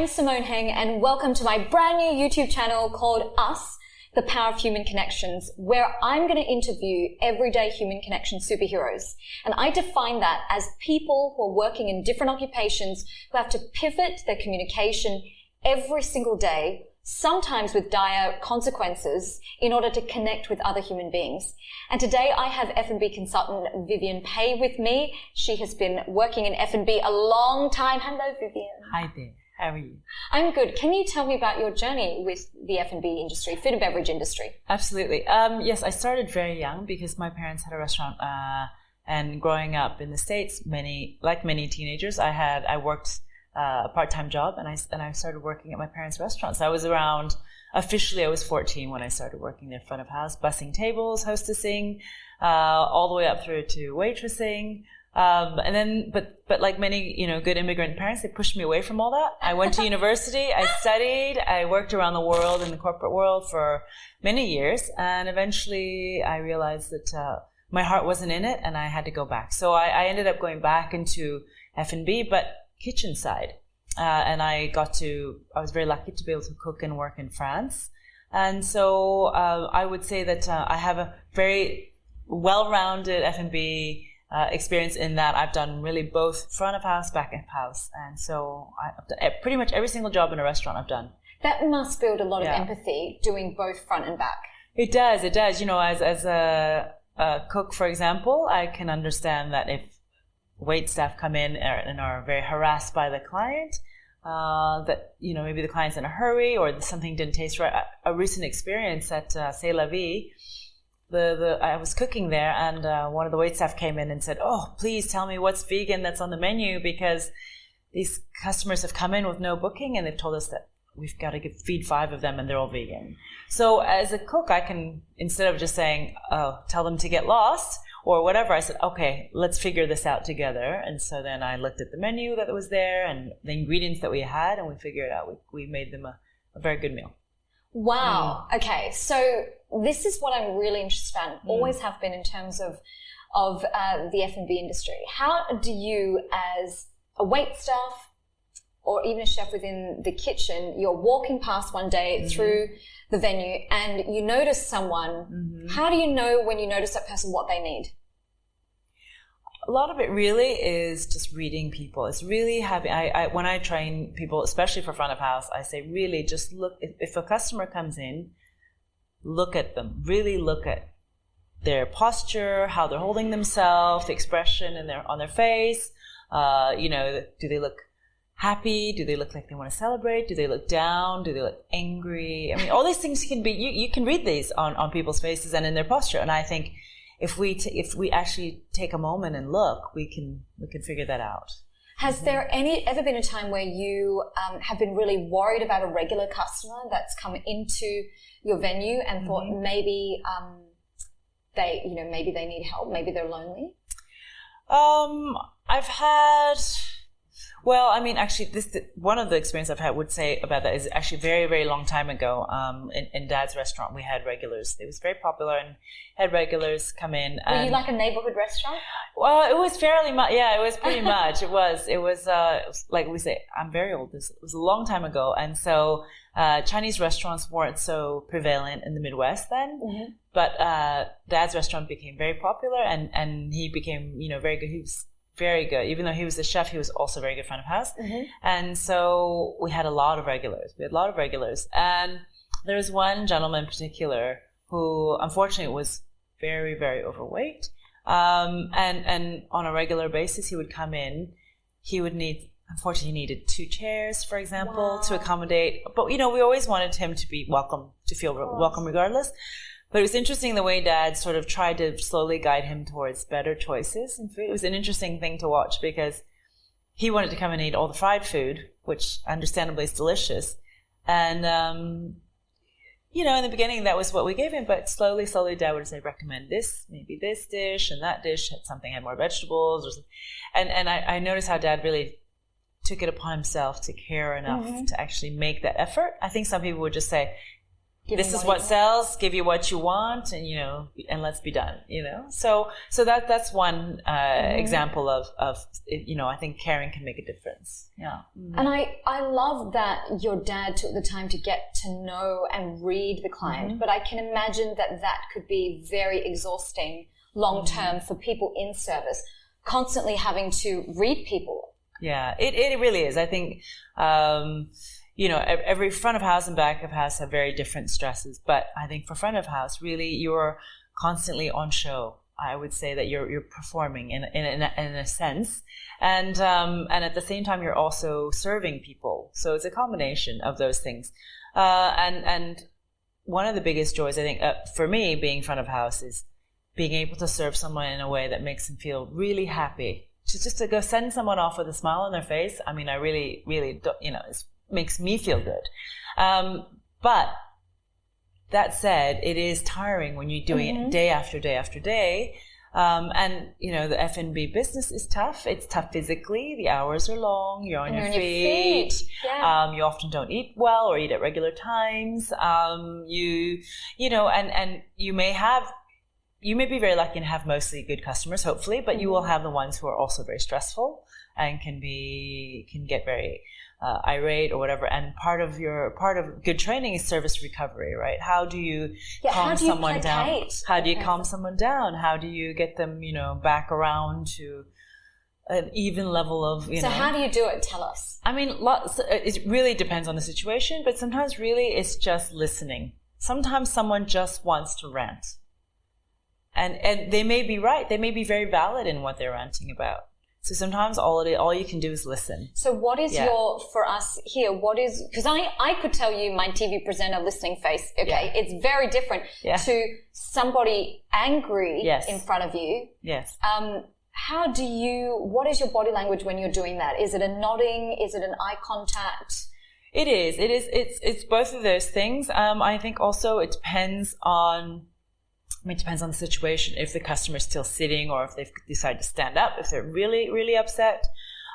I'm Simone Heng, and welcome to my brand new YouTube channel called Us, The Power of Human Connections, where I'm going to interview everyday human connection superheroes. And I define that as people who are working in different occupations who have to pivot their communication every single day, sometimes with dire consequences, in order to connect with other human beings. And today I have F&B consultant Vivian Pei with me. She has been working in F&B a long time. Hello, Vivian. Hi there. How are you? I'm good. Can you tell me about your journey with the F&B industry, food and beverage industry? Absolutely. Yes, I started very young because my parents had a restaurant. And growing up in the States, like many teenagers, I worked a part-time job, and I started working at my parents' restaurant. So I was officially I was 14 when I started working there, front of house, bussing tables, hostessing, all the way up through to waitressing. And then, but like many, good immigrant parents, they pushed me away from all that. I went to university, I studied, I worked around the world in the corporate world for many years, and eventually I realized that my heart wasn't in it, and I had to go back. So I ended up going back into F&B, but kitchen side. And I was very lucky to be able to cook and work in France. And so I would say that I have a very well-rounded F&B experience in that I've done really both front of house, back of house. And so pretty much every single job in a restaurant I've done. That must build a lot of empathy, doing both front and back. It does. As a cook, for example, I can understand that if wait staff come in and are very harassed by the client, that maybe the client's in a hurry or something didn't taste right. A recent experience at C'est La Vie, I was cooking there, and one of the wait staff came in and said, "Oh, please tell me what's vegan that's on the menu, because these customers have come in with no booking, and they've told us that we've got to feed 5 of them, and they're all vegan." So as a cook, I can, instead of just saying, "Oh, tell them to get lost," or whatever, I said, okay, let's figure this out together. And so then I looked at the menu that was there and the ingredients that we had, and we figured out we made them a very good meal. Wow. Okay. So this is what I'm really interested in, always have been, in terms of the F&B industry. How do you, as a wait staff or even a chef within the kitchen, you're walking past one day through the venue and you notice someone, how do you know when you notice that person what they need? A lot of it really is just reading people. It's really having, when I train people, especially for front of house, I say really just look, if a customer comes in, look at them, really look at their posture, how they're holding themselves, the expression on their face, do they look happy? Do they look like they want to celebrate? Do they look down? Do they look angry? I mean, all these things can be, you can read these on people's faces and in their posture. And I think if we actually take a moment and look, we can figure that out. Has there ever been a time where you have been really worried about a regular customer that's come into your venue and thought maybe they need help, maybe they're lonely? I've had. Well, I mean, actually, one of the experiences I've had would say about that is actually very, very long time ago. In Dad's restaurant, we had regulars. It was very popular, and had regulars come in. Were you like a neighborhood restaurant? Well, it was fairly much. Yeah, it was pretty much. It was like we say. I'm very old. It was a long time ago, and so Chinese restaurants weren't so prevalent in the Midwest then. But Dad's restaurant became very popular, and he became very good. He was very good. Even though he was the chef, he was also very good front of house. And so we had a lot of regulars. And there was one gentleman in particular who unfortunately was very, very overweight. And on a regular basis, he would come in. Unfortunately, he needed 2 chairs, for example, to accommodate. But, we always wanted him to be welcome, to feel welcome regardless. But it was interesting the way Dad sort of tried to slowly guide him towards better choices in food. It was an interesting thing to watch because he wanted to come and eat all the fried food, which understandably is delicious. And, in the beginning, that was what we gave him. But slowly, Dad would say, recommend this, maybe this dish, and that dish had more vegetables. Or something. And I noticed how Dad really took it upon himself to care enough to actually make that effort. I think some people would just say, this is what sells, give you what you want, and, and let's be done, So that's one example of, I think caring can make a difference. Yeah. Mm-hmm. And I love that your dad took the time to get to know and read the client, but I can imagine that could be very exhausting long-term for people in service, constantly having to read people. Yeah, it really is. I think, every front of house and back of house have very different stresses, but I think for front of house, really, you're constantly on show. I would say that you're performing in a sense, and at the same time, you're also serving people. So it's a combination of those things, and one of the biggest joys, I think, for me, being front of house is being able to serve someone in a way that makes them feel really happy. Just to go send someone off with a smile on their face. I mean, I really, really, it makes me feel good. But that said, it is tiring when you're doing it day after day after day. And, the F&B business is tough. It's tough physically. The hours are long. You're on your feet. Yeah. You often don't eat well or eat at regular times. And you may be very lucky and have mostly good customers, hopefully, but you will have the ones who are also very stressful and can get very irate or whatever. And part of good training is service recovery, right? How do you calm someone down? How do you calm someone down? How do you get them, back around to an even level of, So how do you do it? Tell us. I mean, it really depends on the situation, but sometimes really it's just listening. Sometimes someone just wants to rant. And they may be right. They may be very valid in what they're ranting about. So sometimes all you can do is listen. So what is for us here, because I could tell you my TV presenter listening face, okay? Yeah. It's very different to somebody angry in front of you. Yes. What is your body language when you're doing that? Is it a nodding? Is it an eye contact? It is. It's both of those things. I think also it depends on the situation. If the customer is still sitting or if they've decided to stand up, if they're really, really upset,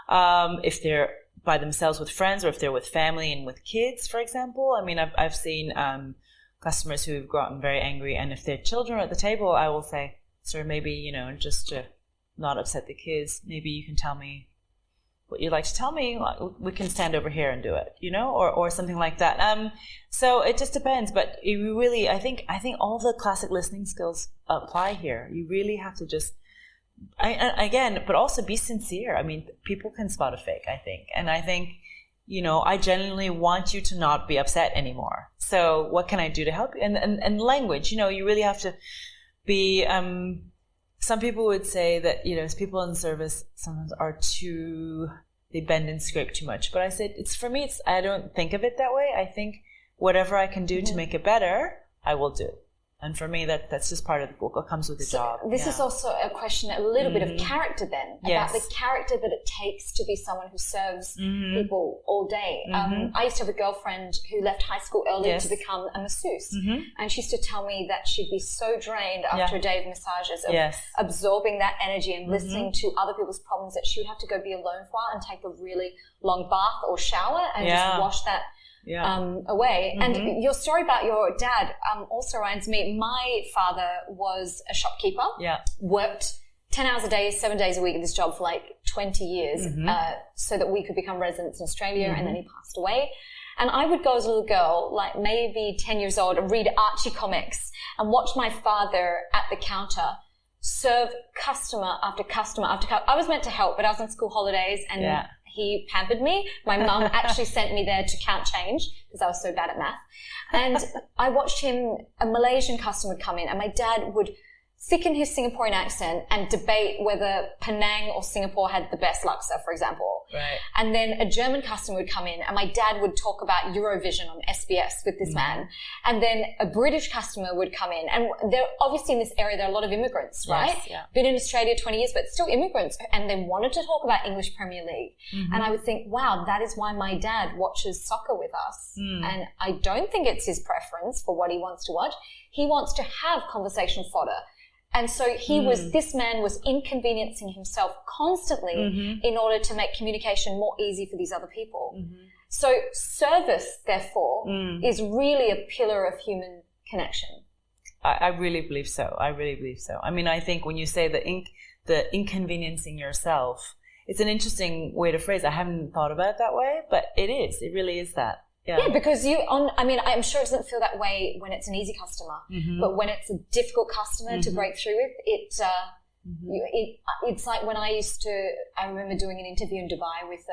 if they're by themselves with friends or if they're with family and with kids, for example. I mean, I've seen customers who've gotten very angry, and if their children are at the table, I will say, sir, maybe, just to not upset the kids, maybe you can tell me what you'd like to tell me. We can stand over here and do it, or something like that. So it just depends, but you really, I think all the classic listening skills apply here. You really have to just, but also be sincere. I mean, people can spot a fake, I think. And I think, I genuinely want you to not be upset anymore. So what can I do to help you? And language, you really have to be, some people would say that, people in service sometimes they bend and scrape too much. But I said, I don't think of it that way. I think whatever I can do to make it better, I will do. And for me, that's just part of what comes with the job. This is also a question, a little bit of character then, about the character that it takes to be someone who serves people all day. I used to have a girlfriend who left high school early to become a masseuse. And she used to tell me that she'd be so drained after a day of massages, of absorbing that energy and listening to other people's problems, that she would have to go be alone for a while and take a really long bath or shower and just wash that away. And your story about your dad also reminds me, my father was a shopkeeper, worked 10 hours a day, 7 days a week at this job for like 20 years so that we could become residents in Australia, and then he passed away. And I would go as a little girl, like maybe 10 years old, and read Archie comics and watch my father at the counter serve customer after customer after customer. I was meant to help, but I was on school holidays and he pampered me. My mum actually sent me there to count change because I was so bad at math. And I watched him, a Malaysian customer would come in, and my dad would thicken his Singaporean accent and debate whether Penang or Singapore had the best laksa, for example. Right. And then a German customer would come in, and my dad would talk about Eurovision on SBS with this man. And then a British customer would come in, and they're obviously in this area, there are a lot of immigrants, right? Been in Australia 20 years, but still immigrants, and they wanted to talk about English Premier League. And I would think, wow, that is why my dad watches soccer with us. And I don't think it's his preference for what he wants to watch. He wants to have conversation fodder. And so this man was inconveniencing himself constantly in order to make communication more easy for these other people. So service, therefore, is really a pillar of human connection. I really believe so. I mean, I think when you say the inconveniencing yourself, it's an interesting way to phrase it. I haven't thought about it that way, but it is. It really is that. Yeah, because I'm sure it doesn't feel that way when it's an easy customer, but when it's a difficult customer to break through with, it's like when I remember doing an interview in Dubai with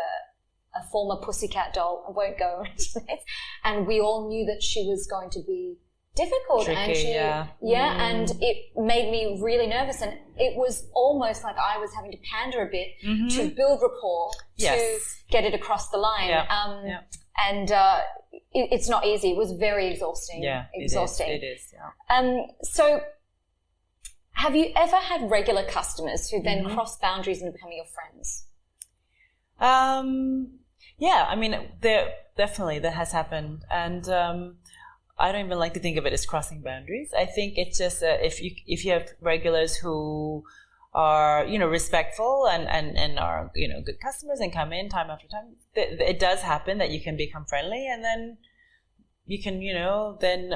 a former pussycat doll. I won't go into it. And we all knew that she was going to be difficult. Tricky, and it made me really nervous. And it was almost like I was having to pander a bit to build rapport, to get it across the line. And it's not easy. It was very exhausting. Yeah, exhausting. It is. Yeah. So have you ever had regular customers who then cross boundaries and become your friends? Yeah, I mean, that has happened. And I don't even like to think of it as crossing boundaries. I think it's just if you have regulars who are, respectful and are, good customers and come in time after time, it does happen that you can become friendly, and then you can,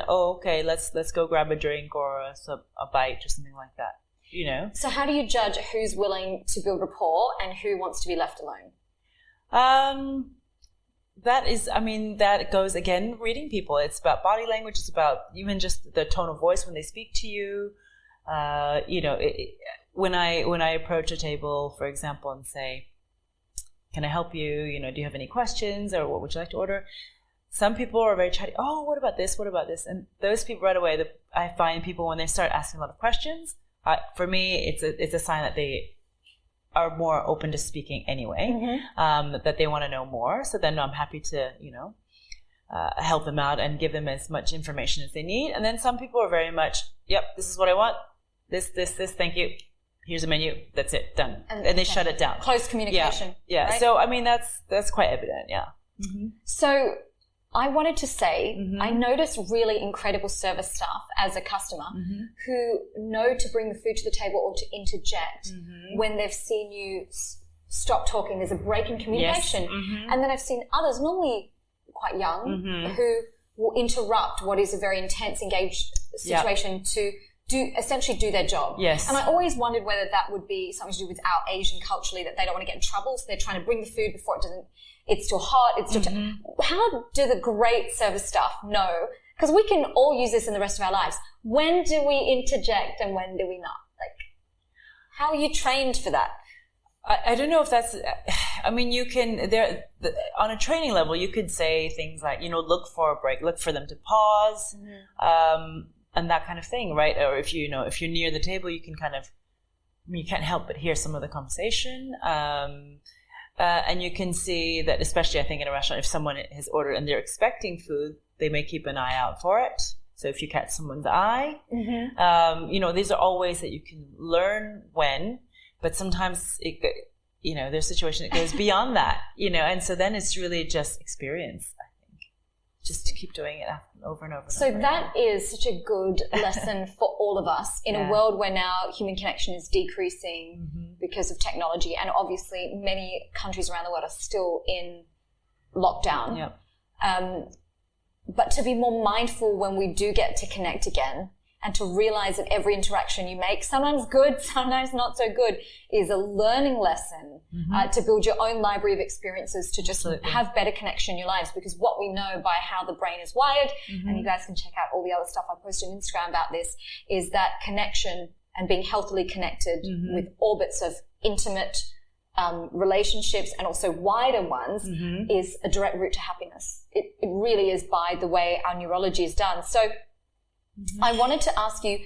okay, let's go grab a drink or a bite or something like that, So how do you judge who's willing to build rapport and who wants to be left alone? That goes, again, reading people. It's about body language. It's about even just the tone of voice when they speak to you. When I approach a table, for example, and say, can I help you? Do you have any questions, or what would you like to order? Some people are very chatty. Oh, what about this? What about this? And those people right away, I find people when they start asking a lot of questions, for me, it's a sign that they are more open to speaking anyway, that they want to know more. So then I'm happy to, help them out and give them as much information as they need. And then some people are very much, yep, this is what I want. This, thank you. Here's a menu. That's it. Done. And they shut it down. Close communication. Yeah. Right? So, that's quite evident. Yeah. Mm-hmm. So I wanted to say, I notice really incredible service staff as a customer who know to bring the food to the table or to interject when they've seen you stop talking. There's a break in communication. Yes. And then I've seen others, normally quite young, who will interrupt what is a very intense, engaged situation to essentially do their job. Yes. And I always wondered whether that would be something to do with our Asian culturally, that they don't want to get in trouble, so they're trying to bring the food before it's too hot, it's too How do the great service staff know? Because we can all use this in the rest of our lives. When do we interject and when do we not? Like, how are you trained for that? I don't know if that's, you can, on a training level, you could say things like, look for a break, look for them to pause, and that kind of thing, right? Or if if you're near the table, you can you can't help but hear some of the conversation. And you can see that, especially I think in a restaurant, if someone has ordered and they're expecting food, they may keep an eye out for it. So if you catch someone's eye, these are all ways that you can learn when, but sometimes there's situations that goes beyond that, and so then it's really just experience, I think, just to keep doing it over and over. So that is such a good lesson for all of us in a world where now human connection is decreasing because of technology, and obviously many countries around the world are still in lockdown. Yep. But to be more mindful when we do get to connect again, and to realize that every interaction you make, sometimes good, sometimes not so good, is a learning lesson to build your own library of experiences to just have better connection in your lives. Because what we know by how the brain is wired, and you guys can check out all the other stuff I posted on Instagram about this, is that connection and being healthily connected with orbits of intimate relationships and also wider ones is a direct route to happiness. It really is, by the way our neurology is done. So I wanted to ask you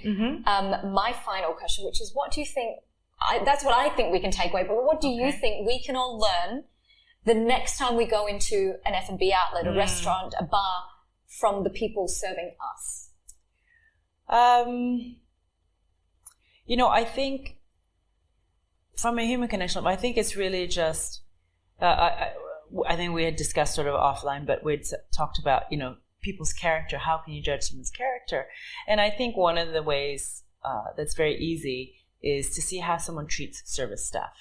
my final question, which is, what do you think, that's what I think we can take away, but what do you think we can all learn the next time we go into an F&B outlet, a restaurant, a bar, from the people serving us? I think from a human connection, I think it's really just, I think we had discussed sort of offline, but we'd talked about, people's character. How can you judge someone's character? And I think one of the ways that's very easy is to see how someone treats service staff.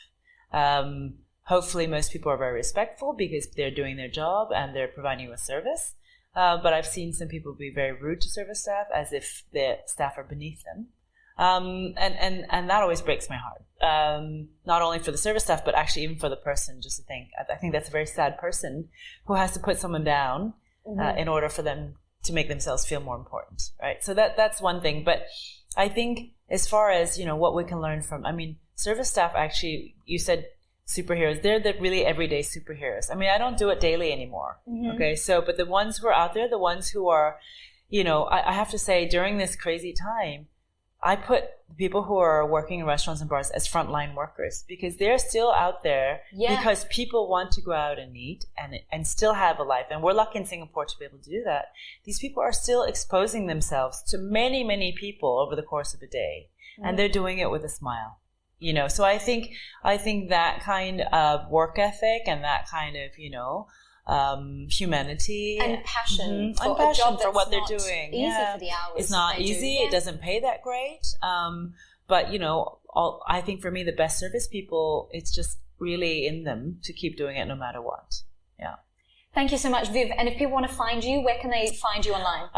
Hopefully most people are very respectful because they're doing their job and they're providing you a service. But I've seen some people be very rude to service staff as if the staff are beneath them. And that always breaks my heart. Not only for the service staff, but actually even for the person, just to think. I think that's a very sad person who has to put someone down in order for them to make themselves feel more important, right? So that's one thing. But I think as far as, what we can learn from, service staff actually, you said superheroes, they're the really everyday superheroes. I don't do it daily anymore. Okay. So, but the ones who are out there, the ones who are, I have to say during this crazy time, I put people who are working in restaurants and bars as frontline workers because they're still out there because people want to go out and eat and still have a life. And we're lucky in Singapore to be able to do that. These people are still exposing themselves to many, many people over the course of a day. And they're doing it with a smile. So I think that kind of work ethic and that kind of, humanity and passion for and passion a job that's for what they're not doing. Easy for the hours. It's not easy. It doesn't pay that great. But I think for me, the best service people, it's just really in them to keep doing it no matter what. Yeah. Thank you so much, Viv. And if people want to find you, where can they find you online?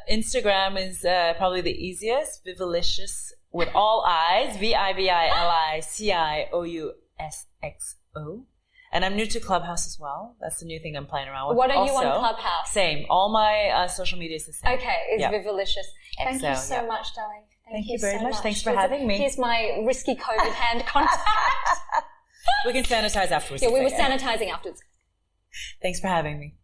Instagram is probably the easiest. Vivilicious with all I's. VIVILICIOUSXO. And I'm new to Clubhouse as well. That's the new thing I'm playing around with. What are you on Clubhouse? Same. All my social media is the same. Okay, it's Vivilicious. Thank you so much, darling. Thank you very much. Thanks for having me. Here's my risky COVID hand contact. We can sanitize afterwards. Yeah, we were sanitizing afterwards. Thanks for having me.